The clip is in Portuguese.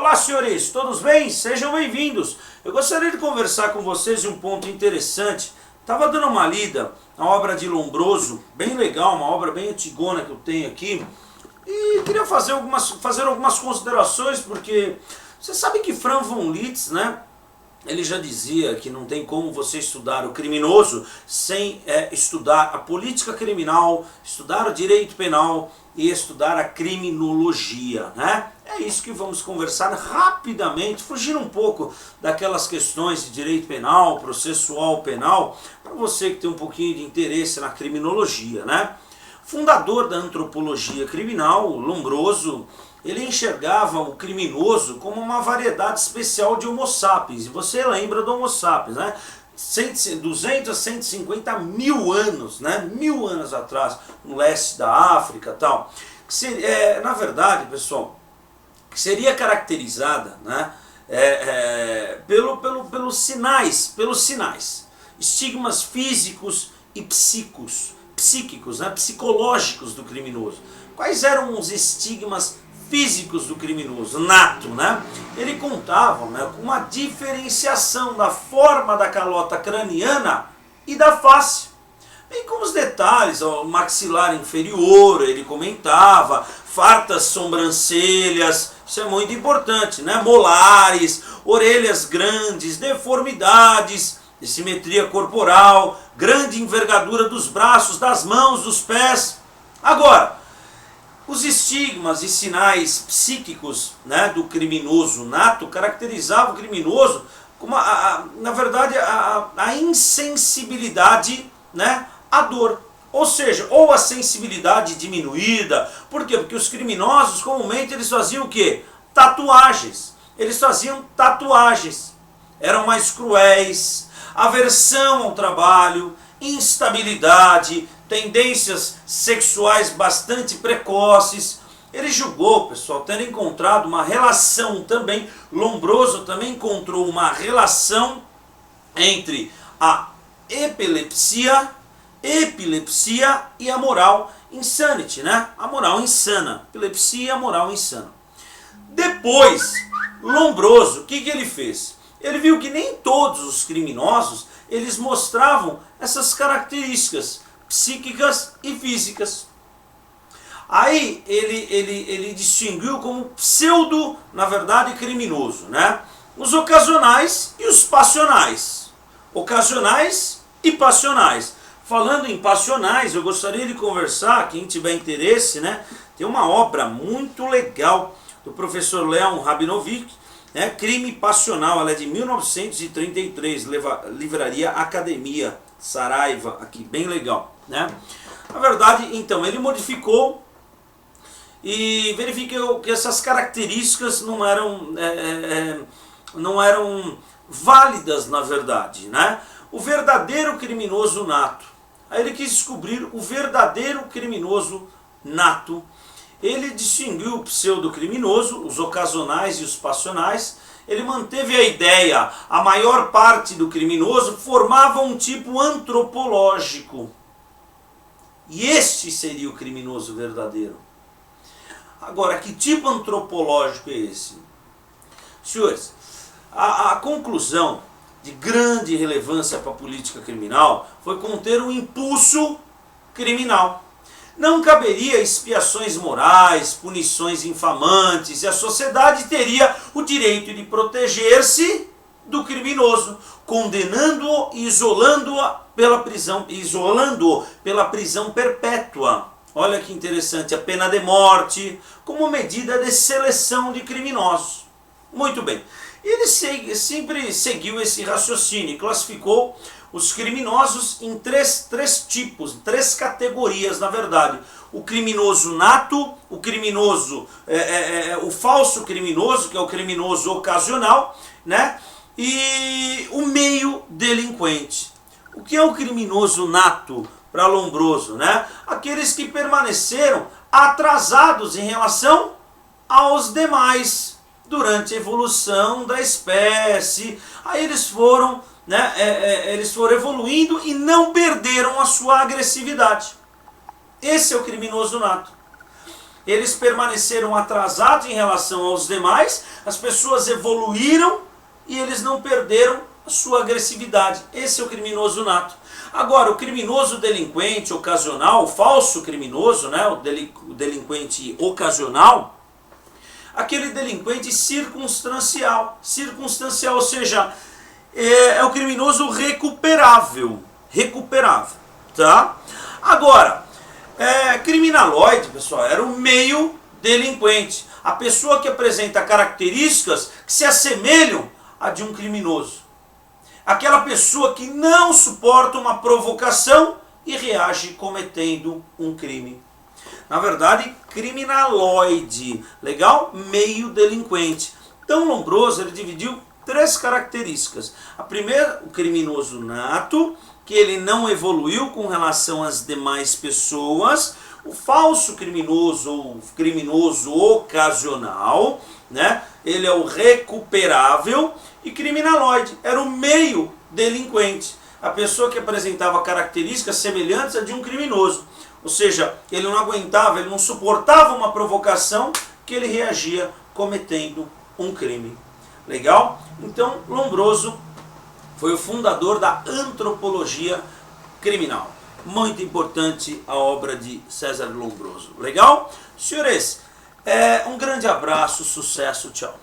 Olá, senhores, todos bem? Sejam bem-vindos. Eu gostaria de conversar com vocês de um ponto interessante. Estava dando uma lida na obra de Lombroso, bem legal, uma obra bem antigona que eu tenho aqui. E queria fazer algumas considerações, porque você sabe que Franz von Liszt, né? Ele já dizia que não tem como você estudar o criminoso sem estudar a política criminal, estudar o direito penal e estudar a criminologia, né? É isso que vamos conversar rapidamente, fugir um pouco daquelas questões de direito penal, processual penal, para você que tem um pouquinho de interesse na criminologia, né? Fundador da antropologia criminal, Lombroso, ele enxergava o criminoso como uma variedade especial de Homo sapiens. E você lembra do Homo sapiens, né? 200 a 150 mil anos, né? 1000 anos atrás, no leste da África e tal. Na verdade, pessoal, seria caracterizada, né? Pelos sinais, estigmas físicos e psíquicos, né? Psicológicos do criminoso. Quais eram os estigmas físicos do criminoso, nato, né? Ele contava, né, com uma diferenciação da forma da calota craniana e da face. Bem como os detalhes, o maxilar inferior, ele comentava, fartas sobrancelhas, isso é muito importante, né? Molares, orelhas grandes, deformidades, simetria corporal, grande envergadura dos braços, das mãos, dos pés. Agora, os estigmas e sinais psíquicos, né, do criminoso nato caracterizavam o criminoso como, na verdade, a insensibilidade, né, à dor. Ou seja, ou a sensibilidade diminuída. Por quê? Porque os criminosos, comumente, eles faziam o quê? Tatuagens. Eles faziam tatuagens. Eram mais cruéis, aversão ao trabalho, instabilidade, tendências sexuais bastante precoces. Ele julgou, pessoal, tendo encontrado uma relação também, Lombroso também encontrou uma relação entre a epilepsia e a moral insanity, né? A moral insana, epilepsia e a moral insana. Depois, Lombroso, o que ele fez? Ele viu que nem todos os criminosos, eles mostravam essas características psíquicas e físicas. Aí ele distinguiu como pseudo, na verdade, criminoso, né? Os ocasionais e os passionais. Ocasionais e passionais. Falando em passionais, eu gostaria de conversar, quem tiver interesse, né? Tem uma obra muito legal do professor Leon Rabinovich, né? Crime Passional, ela é de 1933, livraria Academia, Saraiva, aqui, bem legal, né? Na verdade, então, ele modificou e verificou que essas características não eram válidas, na verdade, né? O verdadeiro criminoso nato. Aí ele quis descobrir o verdadeiro criminoso nato. Ele distinguiu o pseudo-criminoso, os ocasionais e os passionais. Ele manteve a ideia, a maior parte do criminoso formava um tipo antropológico. E este seria o criminoso verdadeiro. Agora, que tipo antropológico é esse? Senhores, a conclusão de grande relevância para a política criminal foi conter um impulso criminal. Não caberia expiações morais, punições infamantes, e a sociedade teria o direito de proteger-se do criminoso, condenando-o e isolando-o pela prisão perpétua. Olha que interessante, a pena de morte como medida de seleção de criminosos. Muito bem. Ele sempre seguiu esse raciocínio e classificou os criminosos em três tipos, três categorias, na verdade. O criminoso nato, o criminoso, o falso criminoso, que é o criminoso ocasional, né? E o meio delinquente. O que é o criminoso nato para Lombroso, né? Aqueles que permaneceram atrasados em relação aos demais durante a evolução da espécie. Aí eles foram, né, eles foram evoluindo e não perderam a sua agressividade. Esse é o criminoso nato. eles permaneceram atrasados em relação aos demais, as pessoas evoluíram e eles não perderam a sua agressividade. Esse é o criminoso nato. Agora, o criminoso delinquente ocasional, o falso criminoso, né, o delinquente ocasional, aquele delinquente circunstancial, ou seja, é o criminoso recuperável, tá? Agora, criminaloide, pessoal, era o meio delinquente, a pessoa que apresenta características que se assemelham a de um criminoso. Aquela pessoa que não suporta uma provocação e reage cometendo um crime. Na verdade, criminaloide, legal? Meio delinquente. Então, Lombroso, ele dividiu 3 características. A primeira, o criminoso nato, que ele não evoluiu com relação às demais pessoas. O falso criminoso, ou criminoso ocasional, né? Ele é o recuperável. E criminaloide era o meio delinquente, a pessoa que apresentava características semelhantes a de um criminoso. Ou seja, ele não aguentava, ele não suportava uma provocação, que ele reagia cometendo um crime. Legal? Então, Lombroso foi o fundador da antropologia criminal. Muito importante a obra de César Lombroso. Legal? Senhores, um grande abraço, sucesso, tchau.